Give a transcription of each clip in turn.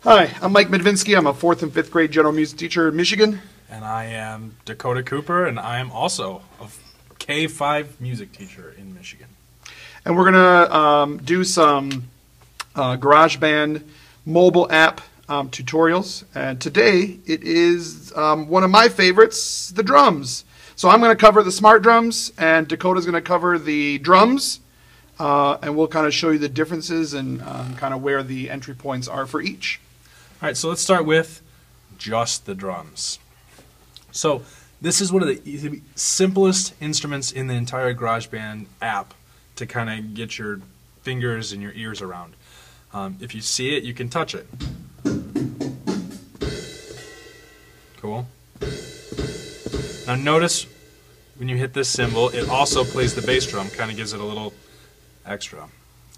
Hi, I'm Mike Medvinsky. I'm a 4th and 5th grade general music teacher in Michigan. And I am Dakota Cooper, and I am also a K-5 music teacher in Michigan. And we're going to do some GarageBand mobile app tutorials. And today it is one of my favorites, the drums. So I'm going to cover the smart drums, and Dakota's going to cover the drums. And we'll kind of show you the differences and kind of where the entry points are for each. All right, so let's start with just the drums. So this is one of the simplest instruments in the entire GarageBand app to kind of get your fingers and your ears around. If you see it, you can touch it. Cool. Now notice when you hit this cymbal, it also plays the bass drum, kind of gives it a little extra.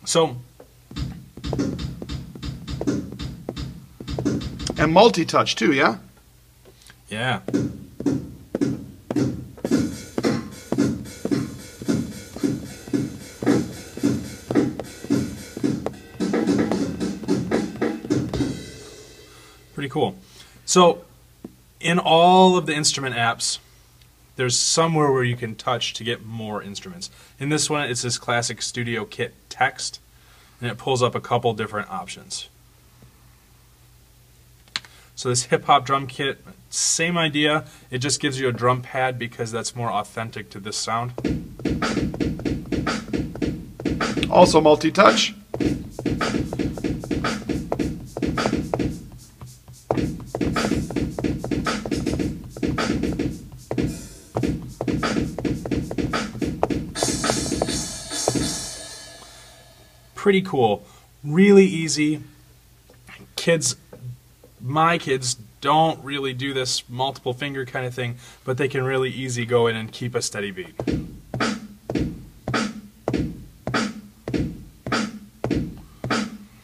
So, and multi-touch too, yeah? Yeah. Pretty cool. So, in all of the instrument apps, there's somewhere where you can touch to get more instruments. In this one, it's this classic Studio Kit text, and it pulls up a couple different options. So this hip-hop drum kit, same idea, it just gives you a drum pad because that's more authentic to this sound. Also multi-touch. Pretty cool, really easy. My kids don't really do this multiple finger kind of thing, but they can really easy go in and keep a steady beat.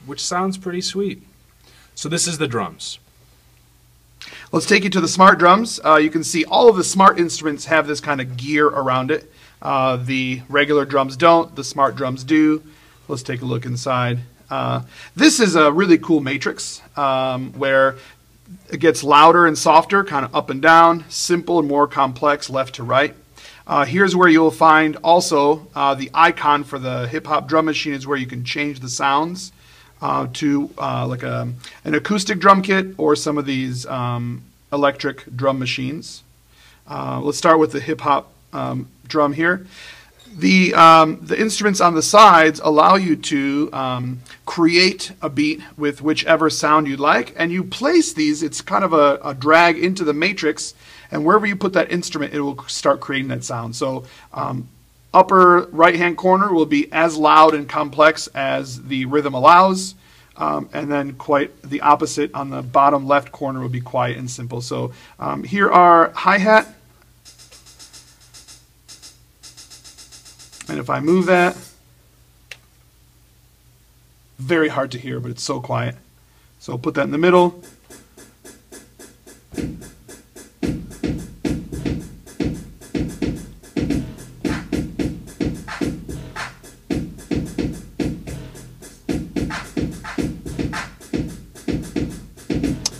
Which sounds pretty sweet. So this is the drums. Let's take you to the smart drums. You can see all of the smart instruments have this kind of gear around it. The regular drums don't, the smart drums do. Let's take a look inside. This is a really cool matrix where it gets louder and softer, kind of up and down, simple and more complex, left to right. Here's where you'll find also the icon for the hip-hop drum machine is where you can change the sounds to like an acoustic drum kit or some of these electric drum machines. Let's start with the hip-hop drum here. The instruments on the sides allow you to create a beat with whichever sound you like, and you place these, it's kind of a drag into the matrix, and wherever you put that instrument, it will start creating that sound. So upper right-hand corner will be as loud and complex as the rhythm allows, and then quite the opposite on the bottom left corner will be quiet and simple. So here are hi-hat. And if I move that, very hard to hear, but it's so quiet. So I'll put that in the middle.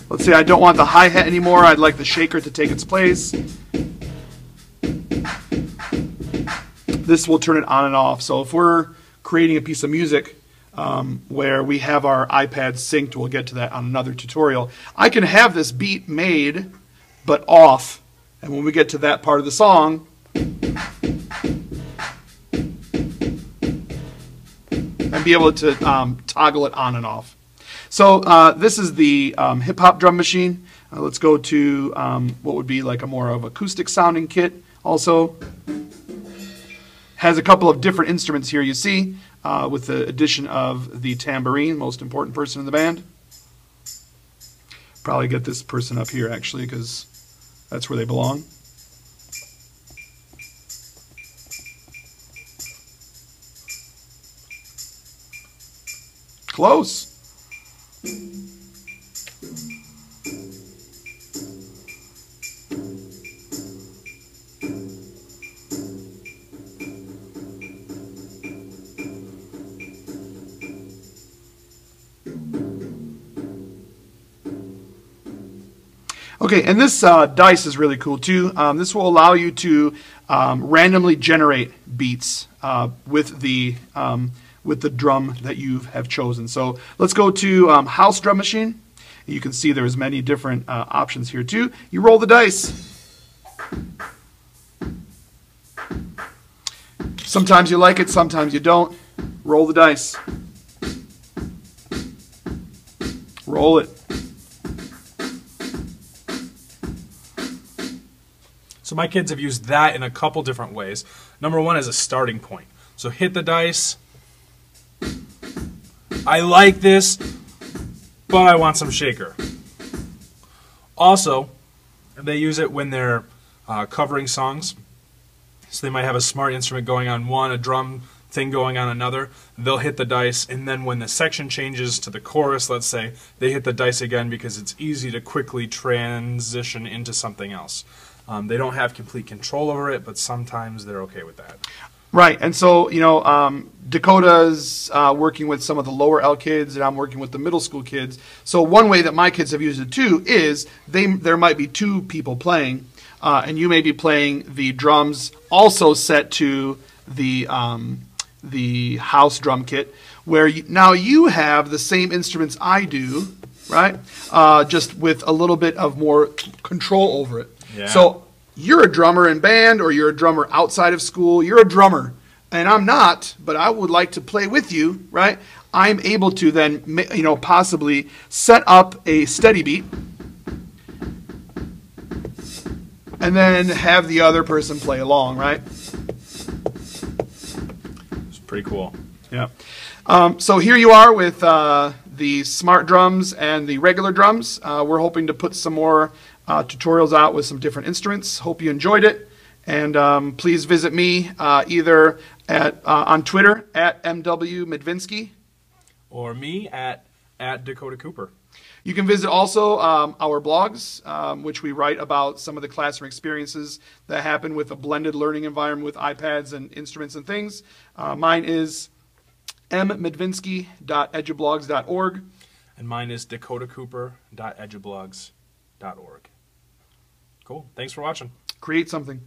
Let's say I don't want the hi-hat anymore. I'd like the shaker to take its place. This will turn it on and off. So if we're creating a piece of music where we have our iPad synced, we'll get to that on another tutorial, I can have this beat made but off, and when we get to that part of the song, and be able to toggle it on and off. So this is the hip-hop drum machine. Let's go to what would be like a more of acoustic sounding kit also. Has a couple of different instruments here you see, with the addition of the tambourine, most important person in the band. Probably get this person up here actually, because that's where they belong. Close. Okay, and this dice is really cool too. This will allow you to randomly generate beats with the drum that you have chosen. So let's go to house drum machine. You can see there's many different options here too. You roll the dice. Sometimes you like it, sometimes you don't. Roll the dice. Roll it. So my kids have used that in a couple different ways. Number one is a starting point. So hit the dice. I like this, but I want some shaker. Also, they use it when they're covering songs. So they might have a smart instrument going on one, a drum thing going on another. They'll hit the dice, and then when the section changes to the chorus, let's say, they hit the dice again because it's easy to quickly transition into something else. They don't have complete control over it, but sometimes they're okay with that. Right, and so, you know, Dakota's working with some of the lower L kids, and I'm working with the middle school kids. So one way that my kids have used it too is there might be two people playing, and you may be playing the drums also set to the house drum kit, where now you have the same instruments I do, right? Just with a little bit of more control over it. Yeah. So you're a drummer in band, or you're a drummer outside of school. You're a drummer, and I'm not, but I would like to play with you, right? I'm able to then, you know, possibly set up a steady beat, and then have the other person play along, right? It's pretty cool. Yeah. So here you are with the smart drums and the regular drums. We're hoping to put some more tutorials out with some different instruments. Hope you enjoyed it. And please visit me either on Twitter at MW Medvinsky. Or me at Dakota Cooper. You can visit also our blogs, which we write about some of the classroom experiences that happen with a blended learning environment with iPads and instruments and things. Mine is mmedvinsky.edublogs.org. And mine is dakotacooper.edublogs.org. Cool. Thanks for watching. Create something.